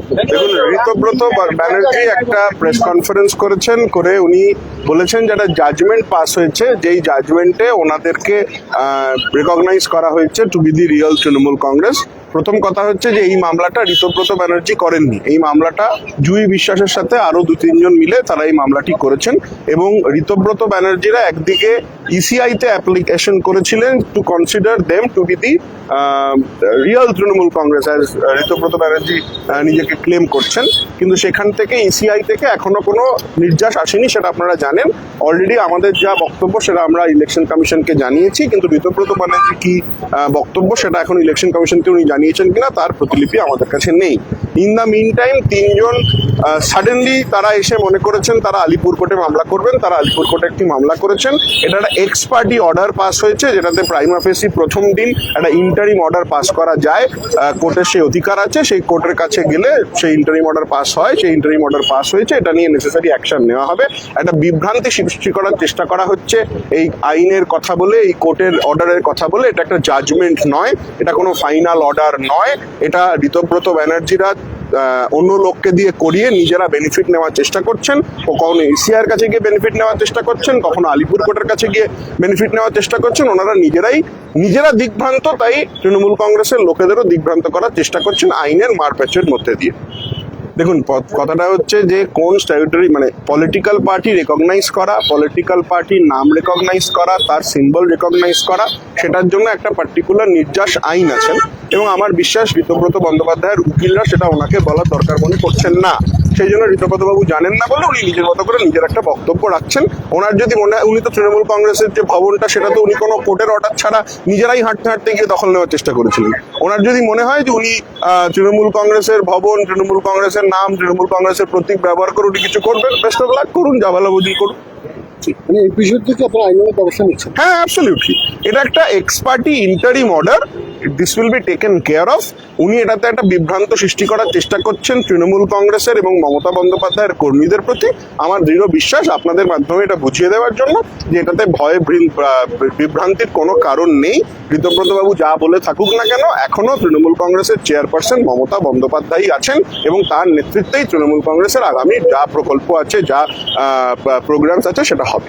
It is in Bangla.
দেখুন, ঋতব্রত ব্যানার্জি একটা প্রেস কনফারেন্স করেছেন, করে উনি বলেছেন যেটা জাজমেন্ট পাস হয়েছে, যেই জাজমেন্টে ওনাদেরকে রেকগনাইজ করা হয়েছে to be the real Trinamool Congress. প্রথম কথা হচ্ছে যে এই মামলাটা ঋতব্রত ব্যানার্জি করেননি, এই মামলাটা জুহি বিশ্বাসের সাথে আরো 2-3 জন মিলে তারা এই মামলাটি করেছেন। এবং ঋতব্রত ব্যানার্জিরা একদিকে ইসিআই তে অ্যাপ্লিকেশন করেছিলেন to consider them to be the real Trinamool Congress, as Ritabrata Banerjee নিজেকে ক্লেম করছেন। কিন্তু সেখান থেকে ইসিআই থেকে এখনো কোনো নির্যাস আসেনি, সেটা আপনারা জানেন। অলরেডি আমাদের যা বক্তব্য সেটা আমরা ইলেকশন কমিশনকে জানিয়েছি, কিন্তু ঋতব্রত ব্যানার্জি কি বক্তব্য সেটা এখন ইলেকশন কমিশনকে উনি জানিয়েছেন কিনা তার প্রতিলিপি আমাদের কাছে নেই। ইন দ্য মিন টাইম 3জন সাডেনলি তারা এসে মনে করেছেন তারা আলিপুর কোর্টে মামলা করবেন, তারা আলিপুর কোর্টে একটি মামলা করেছেন। এটা একটা এক্স পার্টি অর্ডার পাস হয়েছে, যেটাতে প্রাইমা ফেসি প্রথম দিন একটা ইন্টারিম অর্ডার পাস করা যায়, কোর্টের সেই অধিকার আছে, সেই কোর্টের কাছে গেলে সেই ইন্টারিম অর্ডার পাস হয়, সেই ইন্টারিম অর্ডার পাস হয়েছে, এটা নিয়ে নেসেসারি অ্যাকশন নেওয়া হবে। একটা বিভ্রান্তি সৃষ্টি করার চেষ্টা করা হচ্ছে এই আইনের কথা বলে, এই কোর্টের অর্ডারের কথা বলে। এটা একটা জাজমেন্ট নয়, এটা কোনো ফাইনাল অর্ডার নয়। এটা ঋতব্রত ব্যানার্জিরা অন্য লোককে দিয়ে করিয়ে নিজেরা বেনিফিট নেওয়ার চেষ্টা করছেন। কখনো ইসিআইয়ের কাছে গিয়ে বেনিফিট নেওয়ার চেষ্টা করছেন, কখনো আলিপুর কোর্টের কাছে গিয়ে বেনিফিট নেওয়ার চেষ্টা করছেন। ওনারা নিজেরা দিগ্ভ্রান্ত, তাই তৃণমূল কংগ্রেসের লোকেদেরও দিগ্ভ্রান্ত করার চেষ্টা করছেন আইনের মারপ্যাচের মধ্যে দিয়ে। দেখুন, কথাটা হচ্ছে যে কোন স্ট্যাটুটরি মানে পলিটিক্যাল পার্টি রেকগনাইজ করা, পলিটিক্যাল পার্টির নাম রেকগনাইজ করা, তার সিম্বল রেকগনাইজ করা, সেটার জন্য একটা পার্টিকুলার নির্যাস আইন আছেন। এবং আমার বিশ্বাস ঋতব্রত বন্দ্যোপাধ্যায়ের উকিলরা সেটা ওনাকে বলার দরকার মনে করছেন না। সেই জন্য ঋতব্রতবাবু জানেন না বলে উনি নিজের মতো করে নিজের একটা বক্তব্য রাখছেন। ওনার যদি মনে হয়, উনি তো তৃণমূল কংগ্রেসের যে ভবনটা সেটা তো উনি কোনো কোর্টের অর্ডার ছাড়া নিজেরাই হাঁটতে হাঁটতে গিয়ে দখল নেওয়ার চেষ্টা করেছিলেন। ওনার যদি মনে হয় যে উনি তৃণমূল কংগ্রেসের ভবন, তৃণমূল কংগ্রেসের নাম, তৃণমূল কংগ্রেসের প্রতীক ব্যবহার করে উনি কিছু করবেন, বেস্ট অফ লাক, করুন, যা ভালো বুঝি করুন। মানে এই বিষয় থেকে আপনারা আইনের ব্যবস্থা নিচ্ছেন? হ্যাঁ, অ্যাবসলিউটলি। এটা একটা x party interim order, this will be taken care of. উনি এটাতে একটা বিভ্রান্ত সৃষ্টি করার চেষ্টা করছেন তৃণমূল কংগ্রেসের এবং মমতা বন্দ্যোপাধ্যায়ের কর্মীদের প্রতি। আমার দৃঢ় বিশ্বাস আপনাদের মাধ্যমে এটা বুঝিয়ে দেওয়ার জন্য যে এটাতে ভয় বিভ্রান্তির কোনো কারণ নেই। ঋতব্রতবাবু যা বলে থাকুক না কেন, এখনো তৃণমূল কংগ্রেসের চেয়ারপারসন মমতা বন্দ্যোপাধ্যায় আছেন এবং তার নেতৃত্বেই তৃণমূল কংগ্রেসের আগামী যা প্রকল্প আছে, যা প্রোগ্রামস আছে, সেটা হবে।